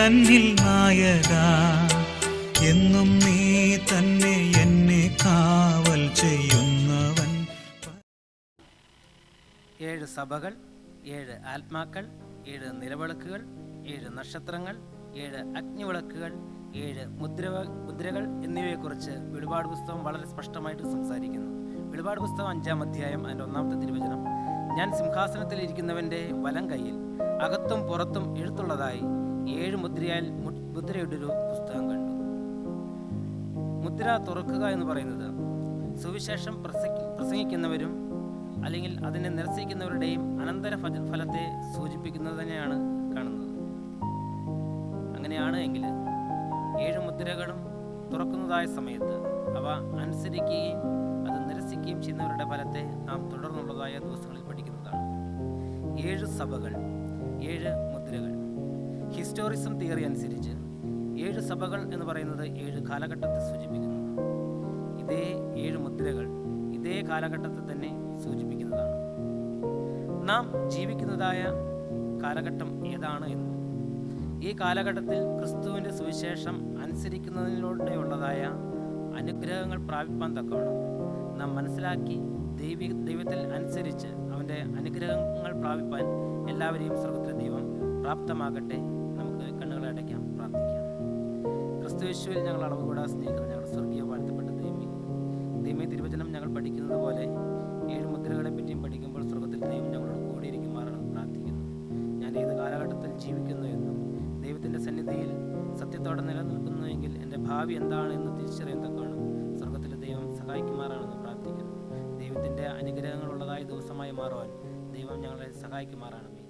തന്നിൽ നായക, എന്നും നീ തന്നെ എന്നെ കാവൽ ചെയ്യുന്നവൻ. 7 സഭകൾ, 7 ആത്മാക്കൾ, 7 നിലവിളക്കുകൾ, 7 നക്ഷത്രങ്ങൾ, 7 അഗ്നിവിളക്കുകൾ, 7 മുദ്രകൾ എന്നിവയെക്കുറിച്ച് വെളിപാട് പുസ്തകം വളരെ സ്പഷ്ടമായിട്ട് സംസാരിക്കുന്നു. വെളിപാട് പുസ്തകം 5-ാം അധ്യായം അതിൻ്റെ 1-ാമത്തെ തിരുവചനം: ഞാൻ സിംഹാസനത്തിൽ ഇരിക്കുന്നവൻ്റെ വലം കൈയിൽ അകത്തും പുറത്തും എഴുത്തുള്ളതായി 7 മുദ്രയാൽ മുദ്രയുടൊരു പുസ്തകം കണ്ടു. മുദ്ര തുറക്കുക എന്ന് പറയുന്നത് സുവിശേഷം പ്രസംഗിക്കുന്നവരും അല്ലെങ്കിൽ അതിനെ നിരസിക്കുന്നവരുടെയും അനന്തര ഫലത്തെ സൂചിപ്പിക്കുന്നത് തന്നെയാണ് കാണുന്നത്. അങ്ങനെയാണ് എങ്കിൽ 7 മുദ്രകളും തുറക്കുന്നതായ സമയത്ത് അവ അനുസരിക്കുകയും അത് നിരസിക്കുകയും ചെയ്യുന്നവരുടെ ഫലത്തെ നാം തുടർന്നുള്ളതായ ദിവസങ്ങളിൽ പഠിക്കുന്നതാണ്. 7 സഭകൾ, 7 മുദ്രകൾ. ഹിസ്റ്റോറിസം തിയറി അനുസരിച്ച് 7 സഭകൾ എന്ന് പറയുന്നത് 7 കാലഘട്ടത്തെ സൂചിപ്പിക്കുന്നു. ഇതേ 7 മുദ്രകൾ ഇതേ കാലഘട്ടത്തെ തന്നെ സൂചിപ്പിക്കുന്നതാണ്. നാം ജീവിക്കുന്നതായ കാലഘട്ടം ഏതാണ് എന്നും ഈ കാലഘട്ടത്തിൽ ക്രിസ്തുവിൻ്റെ സുവിശേഷം അനുസരിക്കുന്നതിലൂടെയുള്ളതായ അനുഗ്രഹങ്ങൾ പ്രാപിപ്പാൻ തക്കവണ്ണം നാം മനസ്സിലാക്കി ദൈവത്തിൽ അനുസരിച്ച് അവൻ്റെ അനുഗ്രഹങ്ങൾ പ്രാപിപ്പാൻ എല്ലാവരെയും സ്വർഗ്ഗത്തിലെ ദൈവം പ്രാപ്തമാകട്ടെ. നമുക്ക് കണ്ണുകളെ അടയ്ക്കാം, പ്രാർത്ഥിക്കാം. ക്രിസ്തുയേശുവിൽ ഞങ്ങൾ അളവുകൂടാതെ സ്നേഹിക്കുന്ന ഞങ്ങളുടെ സ്വർഗീയ വാഴ്ത്തപ്പെട്ട ദൈവമേ, തിരുവചനം ഞങ്ങൾ പഠിക്കുന്നത് പോലെ 7 മുദ്രകളെ പറ്റിയും പഠിക്കുമ്പോൾ സ്വർഗ്ഗത്തിൽ ദൈവം ഞങ്ങളോട് കൂടിയിരിക്കുമാറാണെന്ന് പ്രാർത്ഥിക്കുന്നു. ഞാൻ ഏത് കാലഘട്ടത്തിൽ ജീവിക്കുന്നു എന്നും ദൈവത്തിൻ്റെ സന്നിധിയിൽ സത്യത്തോടെ നിലനിൽക്കുന്നു എങ്കിൽ എൻ്റെ ഭാവി എന്താണ് എന്ന് തിരിച്ചറിയാൻ തക്കവണ്ണം സ്വർഗ്ഗത്തിലെ ദൈവം സഹായിക്കുമാറാണെന്ന് പ്രാർത്ഥിക്കുന്നു. ദൈവത്തിൻ്റെ അനുഗ്രഹങ്ങളുള്ളതായ ദിവസമായി മാറുവാൻ ദൈവം ഞങ്ങളെ സഹായിക്കുമാറാണമേ.